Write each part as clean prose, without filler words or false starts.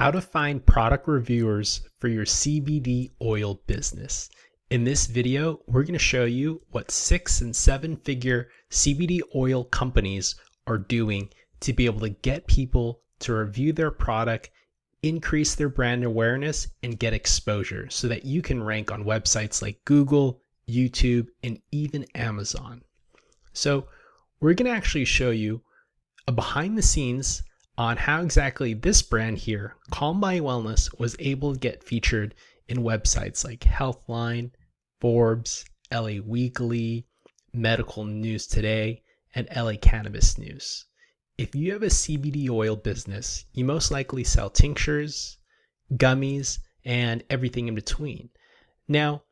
how to find product reviewers for your CBD oil business. In this video, we're going to show you what 6 and 7 figure CBD oil companies are doing to be able to get people to review their product, increase their brand awareness, and get exposure so that you can rank on websites like Google, YouTube, and even Amazon. So we're going to actually show you a behind the scenes on how exactly this brand here, Calm by Wellness, was able to get featured in websites like Healthline, Forbes, LA Weekly, Medical News Today, and LA Cannabis News. If you have a CBD oil business, you most likely sell tinctures, gummies, and everything in between. Now,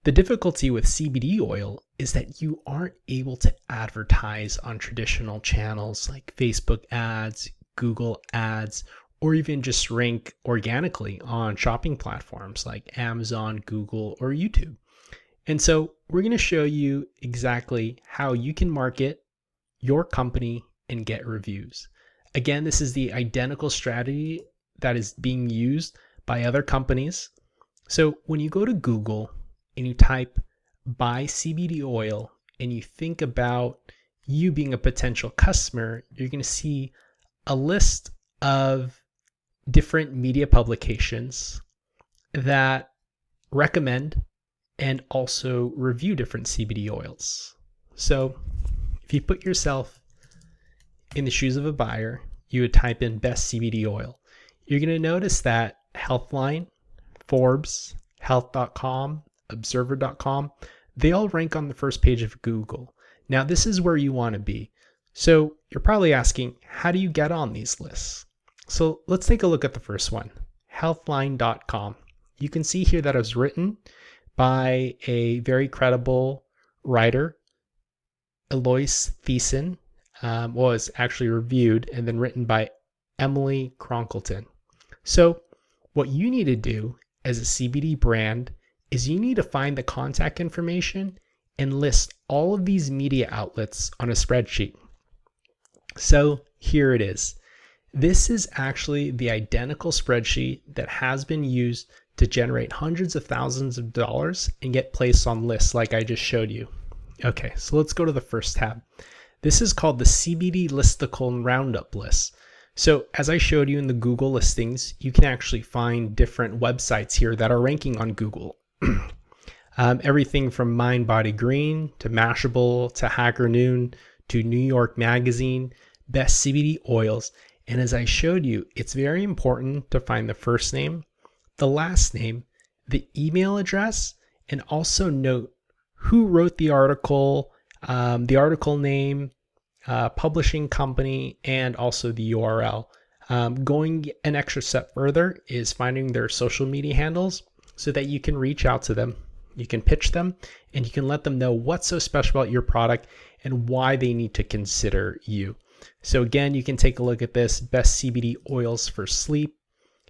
the difficulty with CBD oil is that you aren't able to advertise on traditional channels like Facebook ads, Google ads, or even just rank organically on shopping platforms like Amazon, Google, or YouTube. And so we're going to show you exactly how you can market your company and get reviews. Again, this is the identical strategy that is being used by other companies. So when you go to Google and you type buy CBD oil and you think about you being a potential customer, you're going to see a list of different media publications that recommend and also review different CBD oils. So if you put yourself in the shoes of a buyer, you would type in best CBD oil. You're going to notice that Healthline, Forbes, Health.com, Observer.com, they all rank on the first page of Google. Now, this is where you want to be. So you're probably asking, how do you get on these lists? So let's take a look at the first one, healthline.com. You can see here that it was written by a very credible writer, Eloise Thiessen, was actually reviewed and then written by Emily Cronkleton. So what you need to do as a CBD brand is you need to find the contact information and list all of these media outlets on a spreadsheet. So here it is. This is actually the identical spreadsheet that has been used to generate hundreds of thousands of dollars and get placed on lists like I just showed you. Okay, so let's go to the first tab. This is called the CBD Listicle and Roundup list. So as I showed you in the Google listings, you can actually find different websites here that are ranking on Google. Everything from Mind Body Green to Mashable to Hacker Noon to New York Magazine, best CBD oils. And as I showed you, it's very important to find the first name, the last name, the email address, and also note who wrote the article name, publishing company, and also the URL. Going an extra step further is finding their social media handles so that you can reach out to them. You can pitch them and you can let them know what's so special about your product and why they need to consider you. So again, you can take a look at this. Best CBD oils for sleep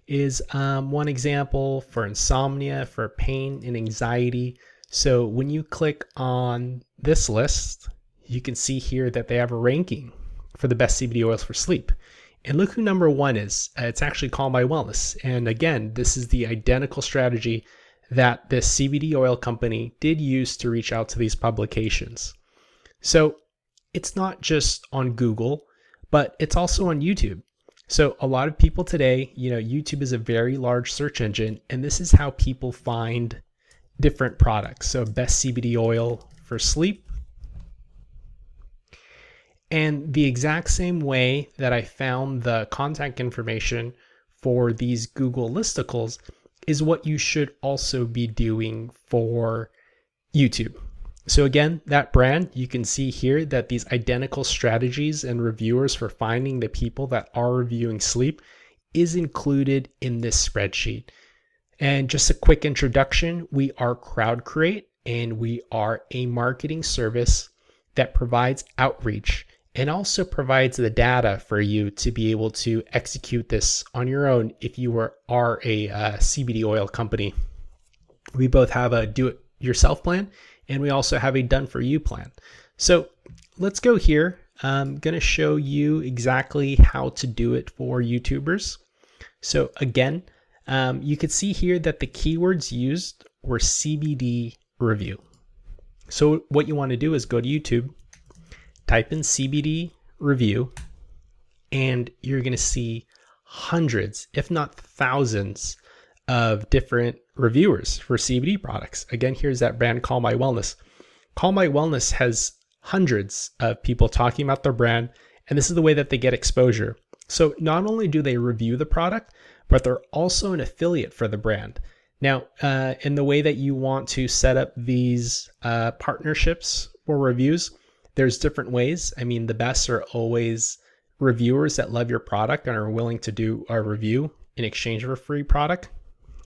is one example, for insomnia, for pain and anxiety. So when you click on this list, you can see here that they have a ranking for the best CBD oils for sleep. And look who number one is. It's actually Calm by Wellness. And again, this is the identical strategy that this CBD oil company did use to reach out to these publications. So it's not just on Google, but it's also on YouTube. So a lot of people today, YouTube is a very large search engine, and this is how people find different products. So best CBD oil for sleep. And the exact same way that I found the contact information for these Google listicles is what you should also be doing for YouTube. So again, that brand, you can see here that these identical strategies and reviewers for finding the people that are reviewing sleep is included in this spreadsheet. And just a quick introduction, we are CrowdCreate, and we are a marketing service that provides outreach and also provides the data for you to be able to execute this on your own if you are a CBD oil company. We both have a do-it-yourself plan, and we also have a done-for-you plan. So let's go here. I'm going to show you exactly how to do it for YouTubers. So again, you could see here that the keywords used were CBD review. So what you want to do is go to YouTube, type in CBD review, and you're going to see hundreds, if not thousands, of different reviewers for CBD products. Again, here's that brand Call My Wellness. Call My Wellness has hundreds of people talking about their brand, and this is the way that they get exposure. So not only do they review the product, but they're also an affiliate for the brand. Now, in the way that you want to set up these partnerships or reviews, there's different ways. I mean, the best are always reviewers that love your product and are willing to do a review in exchange for a free product.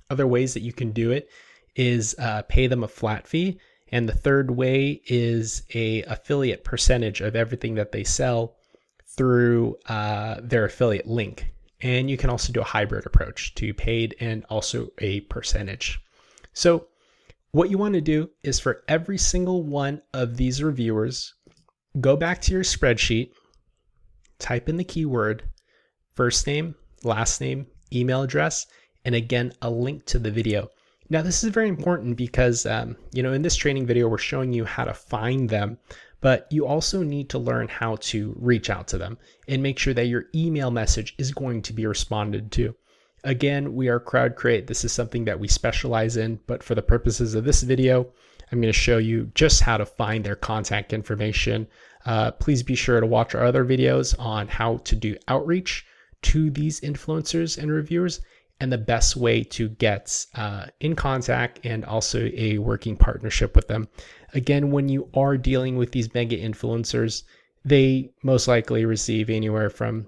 Other ways that you can do it is pay them a flat fee. And the third way is a affiliate percentage of everything that they sell through their affiliate link. And you can also do a hybrid approach to paid and also a percentage. So what you want to do is for every single one of these reviewers, go back to your spreadsheet, type in the keyword, first name, last name, email address, and again, a link to the video. Now, this is very important because, in this training video, we're showing you how to find them, but you also need to learn how to reach out to them and make sure that your email message is going to be responded to. Again, we are Crowd Create. This is something that we specialize in, but for the purposes of this video, I'm going to show you just how to find their contact information. Please be sure to watch our other videos on how to do outreach to these influencers and reviewers and the best way to get in contact and also a working partnership with them. Again, when you are dealing with these mega influencers, they most likely receive anywhere from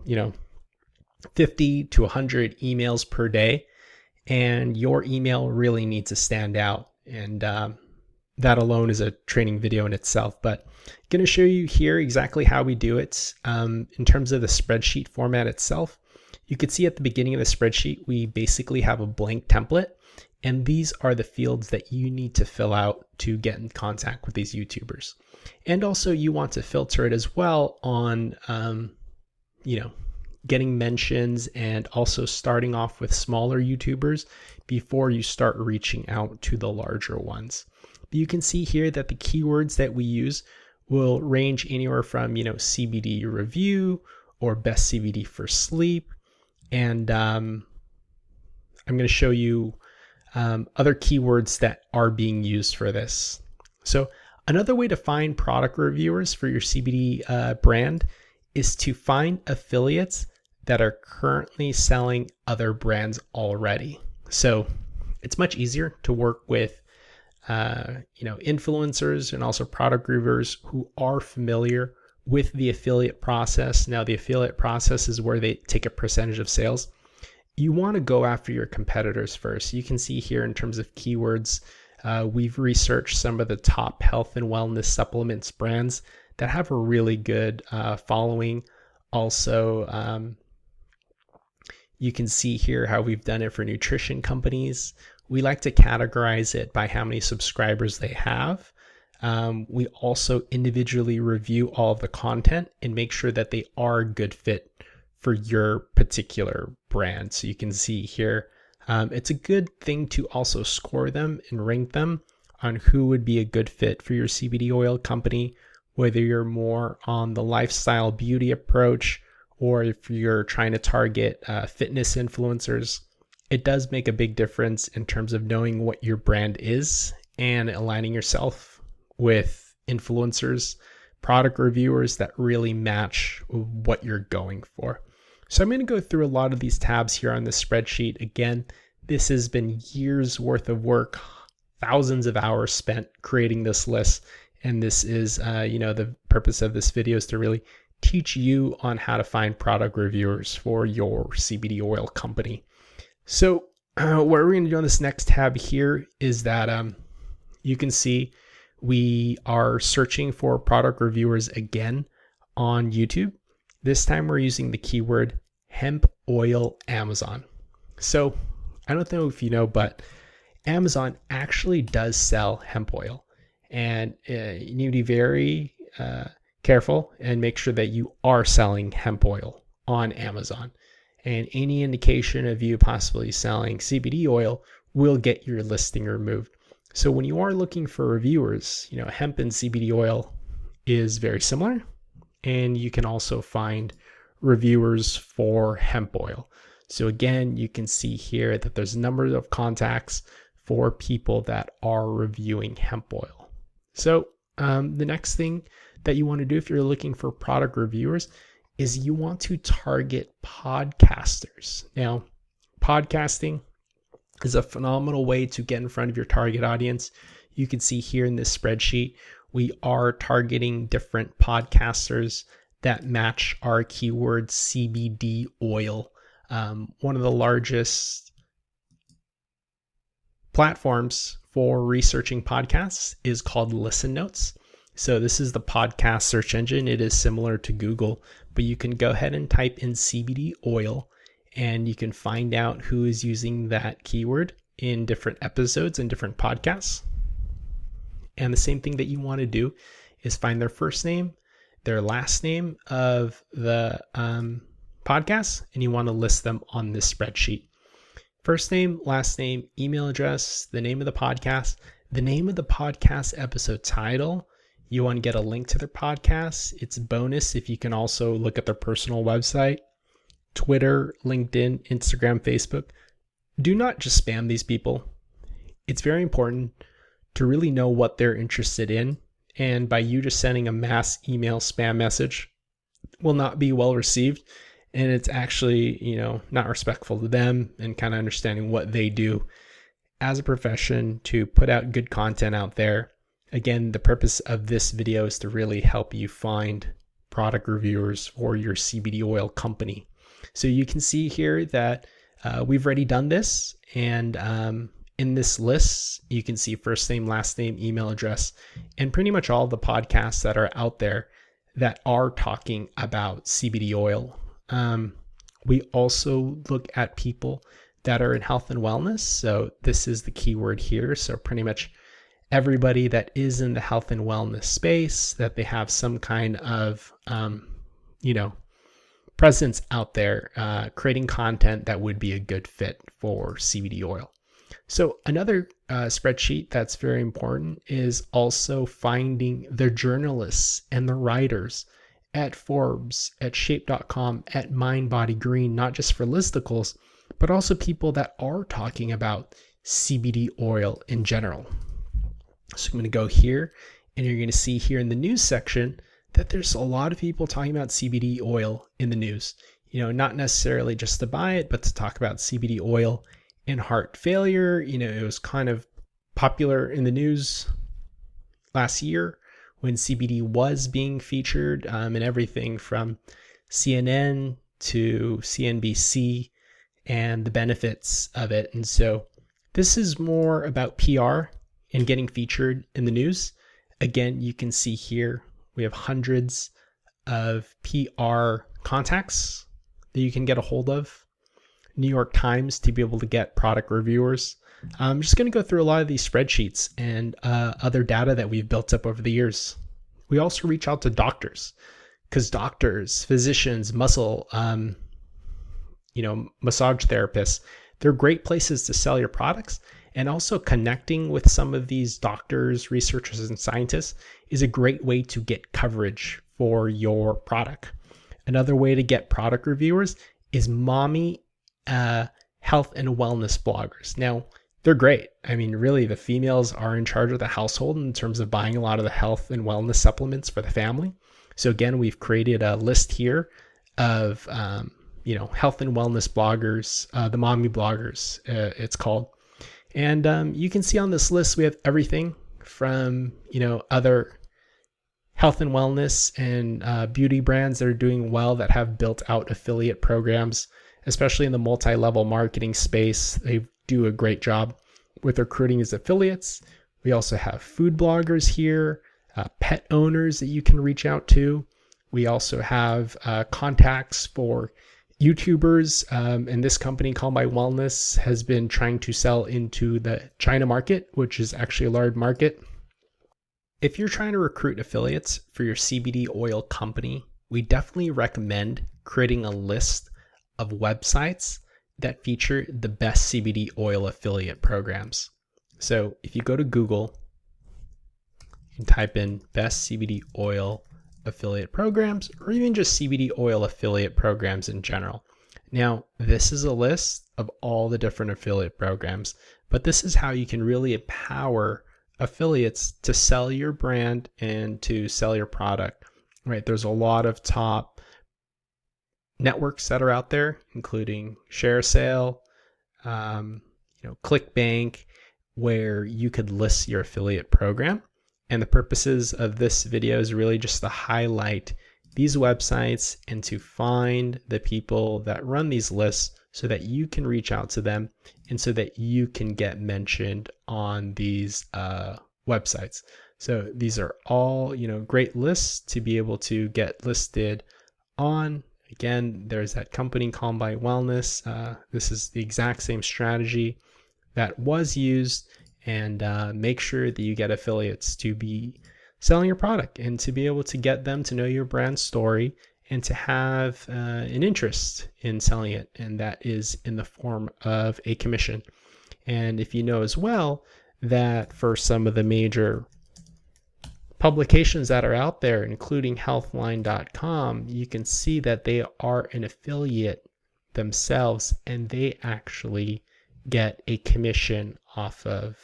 50 to 100 emails per day, and your email really needs to stand out. And that alone is a training video in itself, but I'm going to show you here exactly how we do it. In terms of the spreadsheet format itself, you can see at the beginning of the spreadsheet, we basically have a blank template, and these are the fields that you need to fill out to get in contact with these YouTubers. And also you want to filter it as well on, getting mentions and also starting off with smaller YouTubers before you start reaching out to the larger ones. But you can see here that the keywords that we use will range anywhere from, CBD review or best CBD for sleep. And I'm going to show you other keywords that are being used for this. So another way to find product reviewers for your CBD brand is to find affiliates that are currently selling other brands already. So it's much easier to work with influencers and also product reviewers who are familiar with the affiliate process. Now, the affiliate process is where they take a percentage of sales. You want to go after your competitors first. You can see here in terms of keywords, we've researched some of the top health and wellness supplements brands that have a really good following. Also, you can see here how we've done it for nutrition companies. We like to categorize it by how many subscribers they have. We also individually review all of the content and make sure that they are a good fit for your particular brand. So you can see here, it's a good thing to also score them and rank them on who would be a good fit for your CBD oil company, whether you're more on the lifestyle beauty approach or if you're trying to target fitness influencers. It does make a big difference in terms of knowing what your brand is and aligning yourself with influencers, product reviewers that really match what you're going for. So I'm going to go through a lot of these tabs here on this spreadsheet. Again, this has been years worth of work, thousands of hours spent creating this list. And this is, the purpose of this video is to really teach you on how to find product reviewers for your CBD oil company. So what we're going to do on this next tab here is that you can see we are searching for product reviewers again on YouTube. This time we're using the keyword hemp oil Amazon. So I don't know if you know, but Amazon actually does sell hemp oil, and you need to be very careful and make sure that you are selling hemp oil on Amazon. and any indication of you possibly selling CBD oil will get your listing removed. So when you are looking for reviewers, hemp and CBD oil is very similar, and you can also find reviewers for hemp oil. So again, you can see here that there's a number of contacts for people that are reviewing hemp oil. So the next thing that you want to do if you're looking for product reviewers is you want to target podcasters. Now, podcasting is a phenomenal way to get in front of your target audience. You can see here in this spreadsheet, we are targeting different podcasters that match our keyword CBD oil. One of the largest platforms for researching podcasts is called Listen Notes. So this is the podcast search engine. It is similar to Google, but you can go ahead and type in CBD oil and you can find out who is using that keyword in different episodes and different podcasts. And the same thing that you want to do is find their first name, their last name of the podcast, and you want to list them on this spreadsheet. First name, last name, email address, the name of the podcast episode title. You want to get a link to their podcast. It's a bonus if you can also look at their personal website, Twitter, LinkedIn, Instagram, Facebook. Do not just spam these people. It's very important to really know what they're interested in. And by you just sending a mass email spam message will not be well received. And it's actually, not respectful to them and kind of understanding what they do as a profession to put out good content out there. Again, the purpose of this video is to really help you find product reviewers for your CBD oil company. So you can see here that we've already done this. And in this list, you can see first name, last name, email address, and pretty much all the podcasts that are out there that are talking about CBD oil. We also look at people that are in health and wellness. So this is the keyword here. So pretty much everybody that is in the health and wellness space, that they have some kind of, presence out there, creating content that would be a good fit for CBD oil. So another spreadsheet that's very important is also finding the journalists and the writers at Forbes, at Shape.com, at Mind Body Green, not just for listicles, but also people that are talking about CBD oil in general. So I'm going to go here, and you're going to see here in the news section that there's a lot of people talking about CBD oil in the news. Not necessarily just to buy it, but to talk about CBD oil and heart failure. It was kind of popular in the news last year when CBD was being featured in everything from CNN to CNBC and the benefits of it. And so this is more about PR and getting featured in the news. Again, you can see here we have hundreds of PR contacts that you can get a hold of. New York Times to be able to get product reviewers. I'm just going to go through a lot of these spreadsheets and other data that we've built up over the years. We also reach out to doctors because doctors, physicians, massage therapists, they're great places to sell your products. And also connecting with some of these doctors, researchers, and scientists is a great way to get coverage for your product. Another way to get product reviewers is mommy health and wellness bloggers. Now, they're great. I mean, really, the females are in charge of the household in terms of buying a lot of the health and wellness supplements for the family. So again, we've created a list here of, health and wellness bloggers, the mommy bloggers, it's called. And you can see on this list, we have everything from, other health and wellness and beauty brands that are doing well, that have built out affiliate programs, especially in the multi-level marketing space. They do a great job with recruiting as affiliates. We also have food bloggers here, pet owners that you can reach out to. We also have contacts for YouTubers, and this company called My Wellness has been trying to sell into the China market, which is actually a large market. If you're trying to recruit affiliates for your CBD oil company, we definitely recommend creating a list of websites that feature the best CBD oil affiliate programs. So if you go to Google and type in best CBD oil affiliate programs, or even just CBD oil affiliate programs in general. Now, this is a list of all the different affiliate programs, but this is how you can really empower affiliates to sell your brand and to sell your product, right? There's a lot of top networks that are out there, including ShareSale, ClickBank, where you could list your affiliate program. And the purposes of this video is really just to highlight these websites and to find the people that run these lists so that you can reach out to them and so that you can get mentioned on these websites. So these are all, great lists to be able to get listed on. Again, there's that company Combine Wellness. This is the exact same strategy that was used, and make sure that you get affiliates to be selling your product and to be able to get them to know your brand story and to have an interest in selling it. And that is in the form of a commission. And if you know as well that for some of the major publications that are out there, including healthline.com, you can see that they are an affiliate themselves and they actually get a commission off of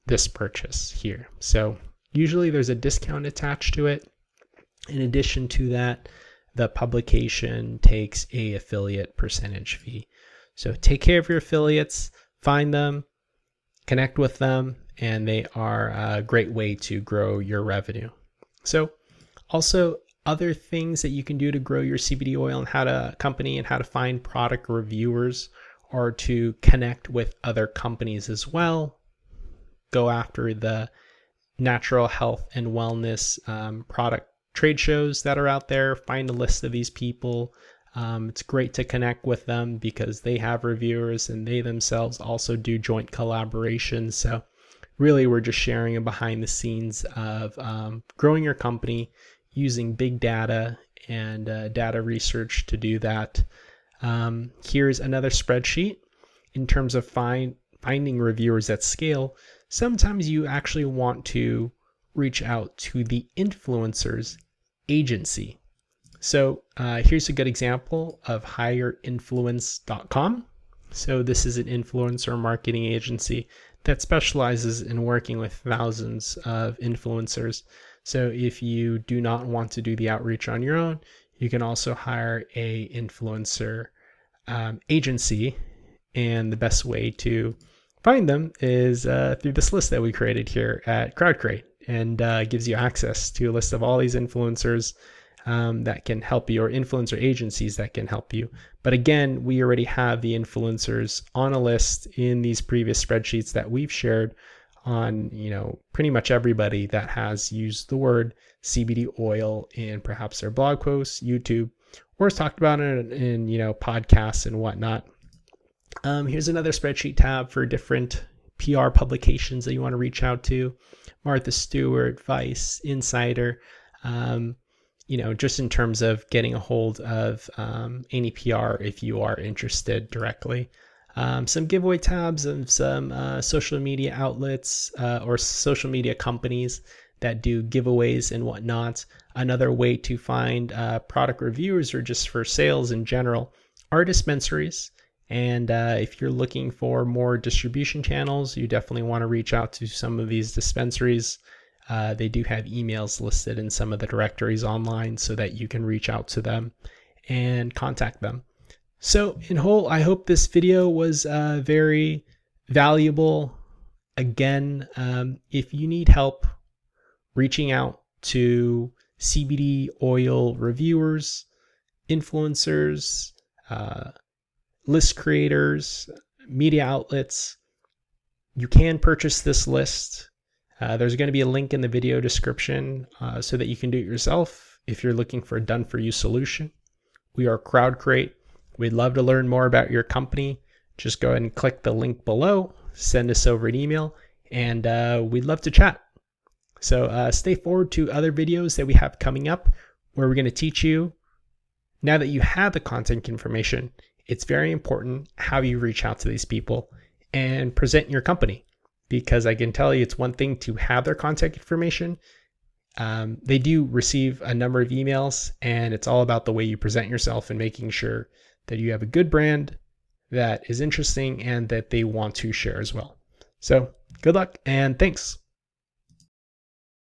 this purchase here. So usually there's a discount attached to it. In addition to that, the publication takes a affiliate percentage fee. So take care of your affiliates, find them, connect with them, and they are a great way to grow your revenue. So also other things that you can do to grow your CBD oil and how to find product reviewers or to connect with other companies as well. Go after the natural health and wellness product trade shows that are out there. Find a list of these people. It's great to connect with them because they have reviewers and they themselves also do joint collaborations. So really, we're just sharing a behind the scenes of growing your company using big data and data research to do that. Here's another spreadsheet in terms of finding reviewers at scale. Sometimes you actually want to reach out to the influencer's agency. So here's a good example of hireinfluence.com. So this is an influencer marketing agency that specializes in working with thousands of influencers. So if you do not want to do the outreach on your own, you can also hire a influencer agency. And the best way to find them is through this list that we created here at CrowdCrate, and gives you access to a list of all these influencers that can help you, or influencer agencies that can help you. But again, we already have the influencers on a list in these previous spreadsheets that we've shared on, pretty much everybody that has used the word CBD oil in perhaps their blog posts, YouTube, or has talked about it in podcasts and whatnot. Here's another spreadsheet tab for different PR publications that you want to reach out to. Martha Stewart, Vice, Insider, just in terms of getting a hold of any PR if you are interested directly. Some giveaway tabs of some social media outlets or social media companies that do giveaways and whatnot. Another way to find product reviewers or just for sales in general are dispensaries. And if you're looking for more distribution channels, you definitely want to reach out to some of these dispensaries. They do have emails listed in some of the directories online so that you can reach out to them and contact them. So in whole, I hope this video was very valuable. Again, if you need help reaching out to CBD oil reviewers, influencers, list creators, media outlets, you can purchase this list. There's going to be a link in the video description so that you can do it yourself if you're looking for a done-for-you solution. We are CrowdCrate. We'd love to learn more about your company. Just go ahead and click the link below, send us over an email, and we'd love to chat. So stay forward to other videos that we have coming up where we're going to teach you Now that you have the contact information, it's very important how you reach out to these people and present your company, because I can tell you it's one thing to have their contact information. They do receive a number of emails, and it's all about the way you present yourself and making sure that you have a good brand that is interesting and that they want to share as well. So good luck and thanks.